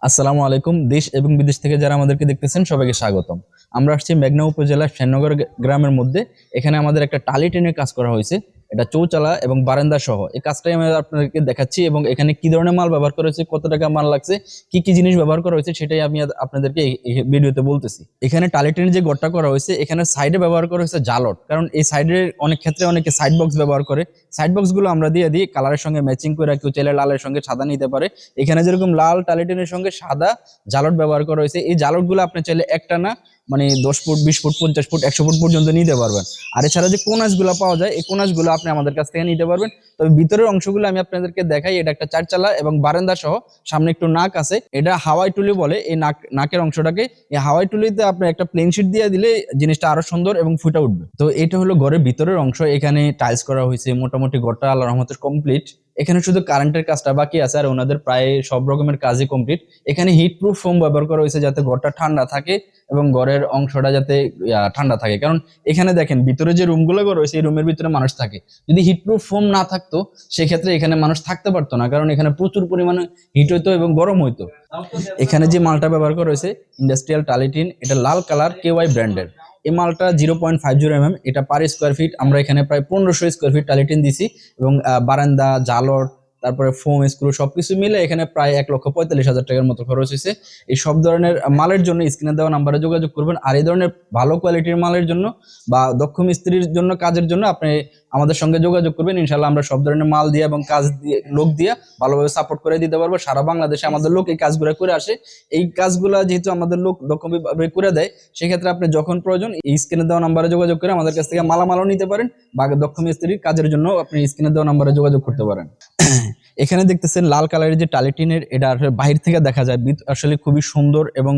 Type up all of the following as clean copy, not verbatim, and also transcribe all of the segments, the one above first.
আসসালামু আলাইকুম। দেশ এবং বিদেশ থেকে যারা আমাদেরকে দেখতেছেন সবাইকে স্বাগতম। আমরা আসছি মেঘনা উপজেলার শ্যাননগর গ্রামের মধ্যে। এখানে আমাদের একটা টালি টেনের কাজ করা হয়েছে। এটা চৌচালা এবং বারান্দা সহ এই কাজটাই আমি আপনাদেরকে দেখাচ্ছি এবং এখানে কি ধরনের মাল ব্যবহার করা হয়েছে, কত টাকা মাল লাগছে, কি কি জিনিস ব্যবহার করা হয়েছে সেটাই আমি আপনাদেরকে এই ভিডিওতে বলতেছি। এখানে টালি টেনের যে গড়টা করা হয়েছে এখানে সাইডে ব্যবহার করা হয়েছে জালট, কারণ এই সাইডের অনেক ক্ষেত্রে অনেকে সাইড বক্স ব্যবহার করে। সাইড বক্স গুলো আমরা দিয়ে দিই কালারের সঙ্গে ম্যাচিং করে, কেউ চাইলে লালের সঙ্গে সাদা নিতে পারে। এখানে যেরকম লাল টালিটেনের সঙ্গে সাদা জালট ব্যবহার করা হয়েছে। এই জালট গুলো আপনি চাইলে একটা না, মানে 10 ফুট, 20 ফুট, 50 ফুট, 100 ফুট পর্যন্ত নিতে পারবেন। আর এছাড়া যে কোনাস গুলো পাওয়া যায় এই কোনাস গুলো আপনি আমাদের কাছ থেকে নিতে পারবেন। তবে ভিতরের অংশগুলো আমি আপনাদেরকে দেখাই। এটা একটা চারচালা এবং বারান্দা সহ, সামনে একটু নাক আছে, এটা হাওয়াই টুলি বলে। এই নাকের অংশটাকে এই হাওয়াই টুলিতে আপনি একটা প্লেন শিট দিয়ে দিলে জিনিসটা আরো সুন্দর এবং ফুটে উঠবে। তো এটা হলো ঘরের ভিতরের অংশ। এখানে টাইলস করা হয়েছে, মোটামুটি ঘরটা আল্লাহর রহমতে কমপ্লিট। এখানে শুধু কারেন্টের কাজটা বাকি আছে, আর ওনাদের প্রায় সব রকমের কাজই কমপ্লিট। এখানে হিট প্রুফ ফোম ব্যবহার করা হয়েছে যাতে ঘরটা ঠান্ডা থাকে এবং ঘরের অংশটা যাতে ঠান্ডা থাকে। কারণ এখানে দেখেন ভিতরে যে রুমগুলো রয়েছে এই রুমের ভিতরে মানুষ থাকে। যদি হিট প্রুফ ফোম না থাকতো সেক্ষেত্রে এখানে মানুষ থাকতে পারতো না, কারণ এখানে প্রচুর পরিমাণে হিট হইতো এবং গরম হইতো। এখানে যে মালটা ব্যবহার করা হয়েছে ইন্ডাস্ট্রিয়াল টালিটিন, এটা লাল কালার কেওয়াই ব্র্যান্ডের। এই মালটা 0.50 mm, এটা পার স্কোয়ার ফিট আমরা এখানে প্রায় 1500 স্কোয়ার ফিট টালিটিন দিছি। এবং বারান্দা, জালট, তারপরে ফোম স্ক্রু সবকিছু মিলে এখানে প্রায় 1,45,000 টাকার মতো খরচ হয়েছে। এই সব ধরনের মালের জন্য স্ক্রিনে দেওয়া নাম্বারে যোগাযোগ করবেন। আর এই ধরনের ভালো কোয়ালিটির মালের জন্য বা দক্ষ মিস্ত্রির জন্য, কাজের জন্য আপনি আমাদের সঙ্গে যোগাযোগ করবেন। ইনশাল্লাহ আমরা সব ধরনের মাল দিয়ে এবং কাজ দিয়ে, লোক দিয়ে ভালোভাবে সাপোর্ট করে দিতে পারবো। সারা বাংলাদেশে আমাদের লোক এই কাজগুলো করে আসে। এই কাজগুলো যেহেতু আমাদের লোক দক্ষভাবে করে দেয়, সেক্ষেত্রে আপনি যখন প্রয়োজন এই স্ক্রিনে দেওয়া নাম্বারে যোগাযোগ করে আমাদের কাছ থেকে মালামালও নিতে পারেন, বা দক্ষ মিস্ত্রির কাজের জন্য আপনি স্ক্রিনে দেওয়া নাম্বারে যোগাযোগ করতে পারেন। এখানে দেখতেছেন লাল কালারের যে টালিটিনের, এটা বাহির থেকে দেখা যায় আসলে খুবই সুন্দর এবং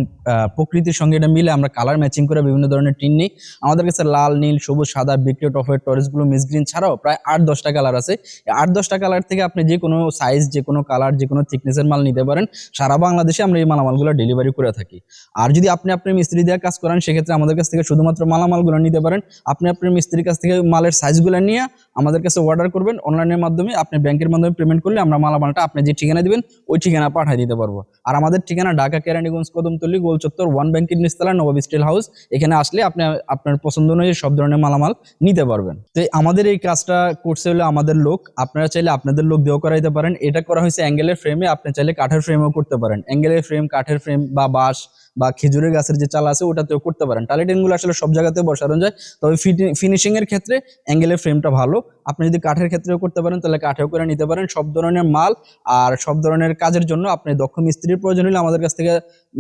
প্রকৃতির সঙ্গে এটা মিলে আমরা কালার ম্যাচিং করে বিভিন্ন ধরনের টিন নিই। আমাদের কাছে লাল, নীল, সবুজ, সাদা, বিক্রিয়ট, অফ-হোয়াইট, টরেস ব্লু, মিস গ্রিন ছাড়াও প্রায় 8-10টা কালার আছে। 8-10টা কালার থেকে আপনি যে কোনো সাইজ, যে কোনো কালার, যে কোনো থিকনেসের মাল নিতে পারেন। সারা বাংলাদেশে আমরা এই মালামালগুলো ডেলিভারি করে থাকি। আর যদি আপনি আপনার মিস্ত্রি দিয়ে কাজ করেন সেক্ষেত্রে আমাদের কাছ থেকে শুধুমাত্র মালামালগুলো নিতে পারেন। আপনি আপনার মিস্ত্রির কাছ থেকে মালের সাইজগুলো নিয়ে আমাদের কাছে অর্ডার করবেন অনলাইনের মাধ্যমে। আপনি ব্যাংকের মাধ্যমে পেমেন্ট করলে আমরা মালামালটা আপনি যে ঠিকানা দিবেন ওই ঠিকানা পাঠিয়ে দিতে পারবো। আর আমাদের ঠিকানা ঢাকা কেরানীগঞ্জ কদমতলী গোল চত্বর 1 ব্যাংকের নিচতলা নবাব স্টিল হাউস। এখানে আসলে আপনি আপনার পছন্দ অনুযায়ী সব ধরনের মালামাল নিতে পারবেন। তো আমাদের এই কাজটা করছে হলো আমাদের লোক। আপনারা চাইলে আপনাদের লোক দিয়েও করাইতে পারেন। এটা করা হয়েছে অ্যাঙ্গেলের ফ্রেমে, আপনি চাইলে কাঠের ফ্রেমেও করতে পারেন। অ্যাঙ্গেলের ফ্রেম, কাঠের ফ্রেম বা বাঁশ বা খেজুরের গাছের যে চালা আছে ওটাতেও করতে পারেন। টালিটেন গুলো আসলে সব জায়গাতে বসানো যায়, তবে ফিনিশিং এর ক্ষেত্রে অ্যাঙ্গেলের ফ্রেমটা ভালো। আপনি যদি কাঠের ক্ষেত্রেও করতে পারেন তাহলে কাঠেও করে নিতে পারেন। সব ধরনের মাল আর সব ধরনের কাজের জন্য আপনি দক্ষ মিস্ত্রির প্রয়োজন হলে আমাদের কাছ থেকে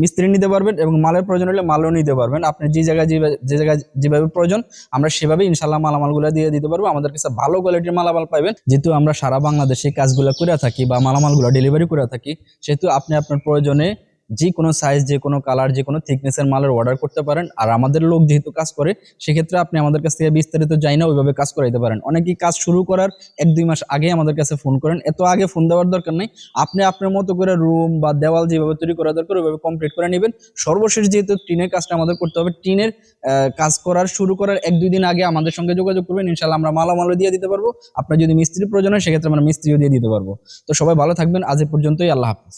মিস্ত্রি নিতে পারবেন, এবং মালের প্রয়োজন হলে মালও নিতে পারবেন। আপনি যে জায়গায় যেভাবে প্রয়োজন আমরা সেভাবে ইনশাল্লাহ মালামালগুলো দিয়ে দিতে পারবো। আমাদের কাছে ভালো কোয়ালিটির মালামাল পাবেন। যেহেতু আমরা সারা বাংলাদেশে কাজগুলো করে থাকি বা মালামালগুলো ডেলিভারি করে থাকি, সেহেতু আপনি আপনার প্রয়োজনে যে কোনো সাইজ, যে কোনো কালার, যে কোনো থিকনেসের মালের অর্ডার করতে পারেন। আর আমাদের লোক যেহেতু কাজ করে সেক্ষেত্রে আপনি আমাদের কাছ থেকে বিস্তারিত যাই না ওইভাবে কাজ করাইতে পারেন। অনেকেই কাজ শুরু করার 1-2 মাস আগে আমাদের কাছে ফোন করেন। এত আগে ফোন দেওয়ার দরকার নেই। আপনি আপনার মতো করে রুম বা দেওয়াল যেভাবে তৈরি করা দরকার ওইভাবে কমপ্লিট করে নেবেন। সর্বশেষ যেহেতু টিনের কাজটা আমাদের করতে হবে, টিনের কাজ শুরু করার 1-2 দিন আগে আমাদের সঙ্গে যোগাযোগ করবেন। ইনশাল্লাহ আমরা মালামালও দিয়ে দিতে পারবো। আপনার যদি মিস্ত্রি প্রয়োজন হয় সেক্ষেত্রে আমরা মিস্ত্রিও দিয়ে দিতে পারবো। তো সবাই ভালো থাকবেন। আজ এ পর্যন্তই। আল্লাহ হাফেজ।